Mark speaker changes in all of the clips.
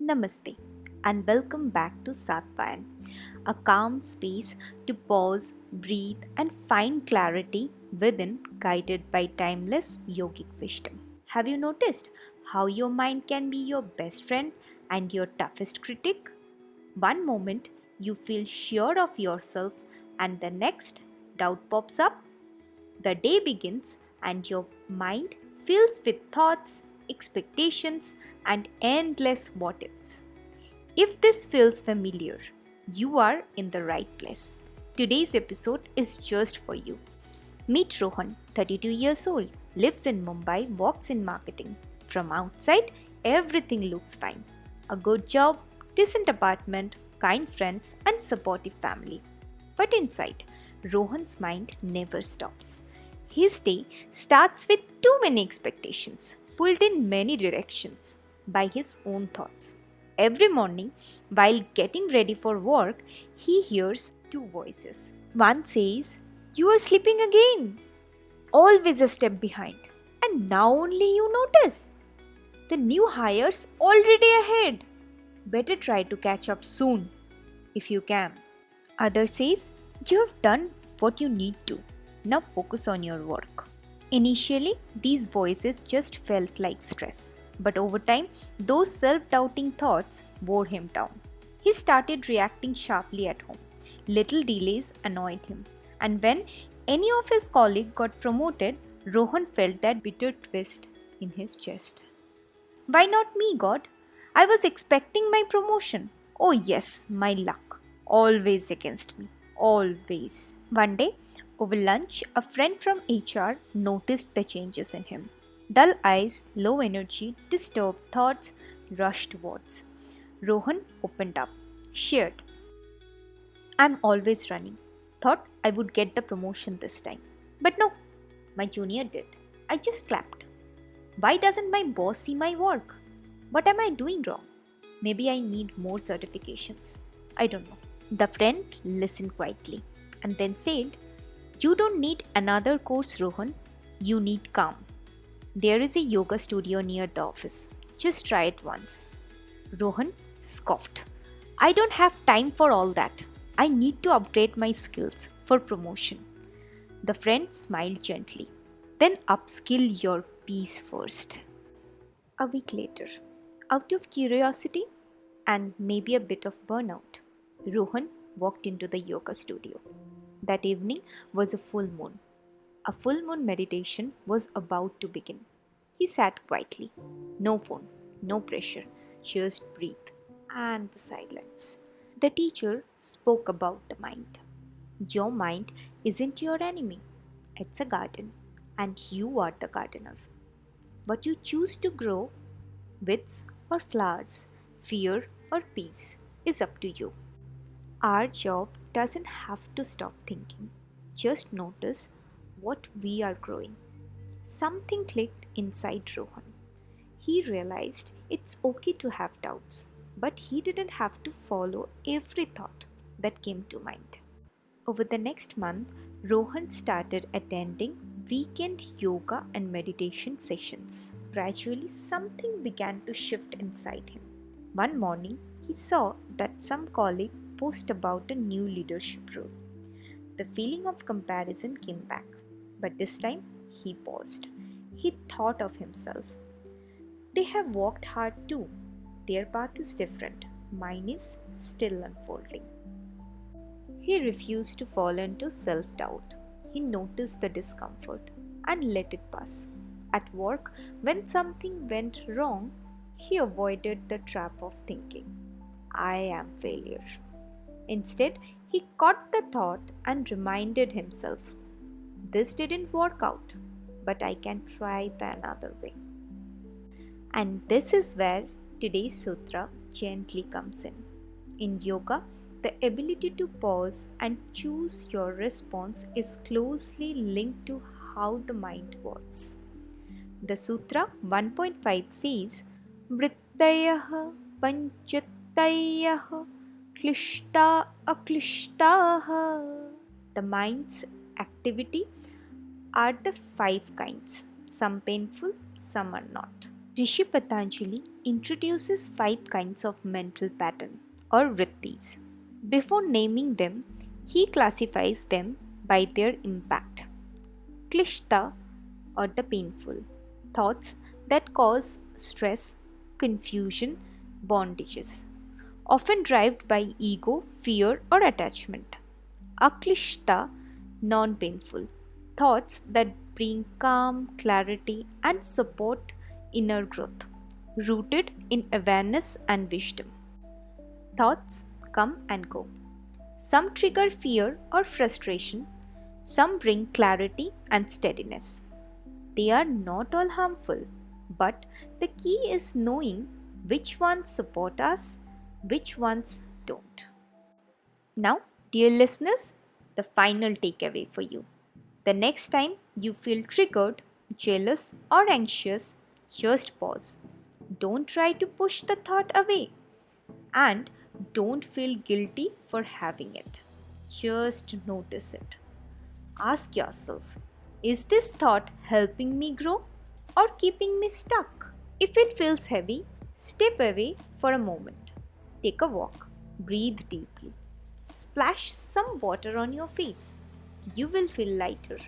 Speaker 1: Namaste and welcome back to Satvayan, a calm space to pause, breathe, and find clarity within, guided by timeless yogic wisdom. Have you noticed how your mind can be your best friend and your toughest critic? One moment you feel sure of yourself, and the next doubt pops up. The day begins, and your mind fills with thoughts, expectations, and endless what ifs. If this feels familiar, you are in the right place. Today's episode is just for you. Meet Rohan, 32 years old, lives in Mumbai, works in marketing. From outside, everything looks fine. A good job, decent apartment, kind friends, and supportive family. But inside, Rohan's mind never stops. His day starts with too many expectations, pulled in many directions by his own thoughts. Every morning, while getting ready for work, he hears two voices. One says, "You are sleeping again." Always a step behind. And now only you notice. The new hire's already ahead. Better try to catch up soon, if you can. Other says, "You have done what you need to. Now focus on your work." Initially, these voices just felt like stress. But over time, those self doubting thoughts wore him down. He started reacting sharply at home. Little delays annoyed him. And when any of his colleagues got promoted, Rohan felt that bitter twist in his chest. Why not me, God? I was expecting my promotion. Oh, yes, my luck. Always against me. Always. One day, over lunch, a friend from HR noticed the changes in him. Dull eyes, low energy, disturbed thoughts, rushed words. Rohan opened up, shared, "I'm always running. Thought I would get the promotion this time. But no, my junior did. I just clapped. Why doesn't my boss see my work? What am I doing wrong? Maybe I need more certifications. I don't know." The friend listened quietly and then said, "You don't need another course, Rohan. You need calm. There is a yoga studio near the office. Just try it once." Rohan scoffed. "I don't have time for all that. I need to upgrade my skills for promotion." The friend smiled gently. "Then upskill your peace first." A week later, out of curiosity and maybe a bit of burnout, Rohan walked into the yoga studio. That evening was a full moon. A full moon meditation was about to begin. He sat quietly. No phone, no pressure, just breathe and the silence. The teacher spoke about the mind. Your mind isn't your enemy, it's a garden, and you are the gardener. What you choose to grow, weeds or flowers, fear or peace, is up to you. Our job doesn't have to stop thinking, just notice what we are growing. Something clicked inside Rohan. He realized it's okay to have doubts, but he didn't have to follow every thought that came to mind. Over the next month, Rohan started attending weekend yoga and meditation sessions. Gradually, something began to shift inside him. One morning, he saw that some colleague posted about a new leadership role. The feeling of comparison came back, but this time he paused. He thought of himself. They have worked hard too. Their path is different. Mine is still unfolding. He refused to fall into self doubt. He noticed the discomfort and let it pass. At work, when something went wrong, he avoided the trap of thinking, "I am failure." Instead, he caught the thought and reminded himself, "This didn't work out, but I can try the another way." And this is where today's sutra gently comes in. In yoga, the ability to pause and choose your response is closely linked to how the mind works. The Sutra 1.5 says, "Vrittayah panchattayah klishta aklishtaha." The mind's activity are the five kinds, some painful, some are not. Rishi Patanjali introduces 5 kinds of mental pattern or vrittis. Before naming them, he classifies them by their impact. Klishta or the painful thoughts that cause stress, confusion, bondages, often driven by ego, fear, or attachment. Aklishta, non painful thoughts that bring calm, clarity, and support inner growth, rooted in awareness and wisdom. Thoughts come and go. Some trigger fear or frustration, some bring clarity and steadiness. They are not all harmful, but the key is knowing which ones support us, which ones don't. Now, dear listeners, the final takeaway for you. The next time you feel triggered, jealous, or anxious, just pause. Don't try to push the thought away and don't feel guilty for having it. Just notice it. Ask yourself, is this thought helping me grow or keeping me stuck? If it feels heavy, step away for a moment. Take a walk. Breathe deeply. Splash some water on your face. You will feel lighter.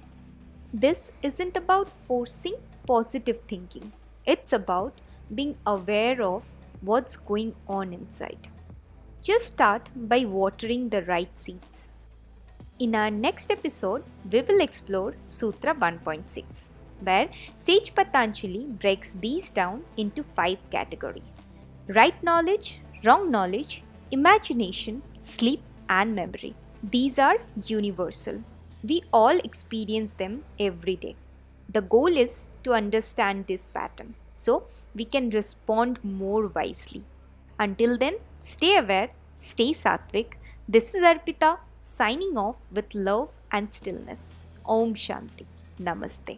Speaker 1: This isn't about forcing positive thinking. It's about being aware of what's going on inside. Just start by watering the right seeds. In our next episode, we will explore Sutra 1.6, where Sage Patanjali breaks these down into 5 categories: right knowledge, wrong knowledge, imagination, sleep, and memory. These are universal. We all experience them every day. The goal is to understand this pattern so we can respond more wisely. Until then, stay aware, stay sattvic. This is Arpita signing off with love and stillness. Om Shanti. Namaste.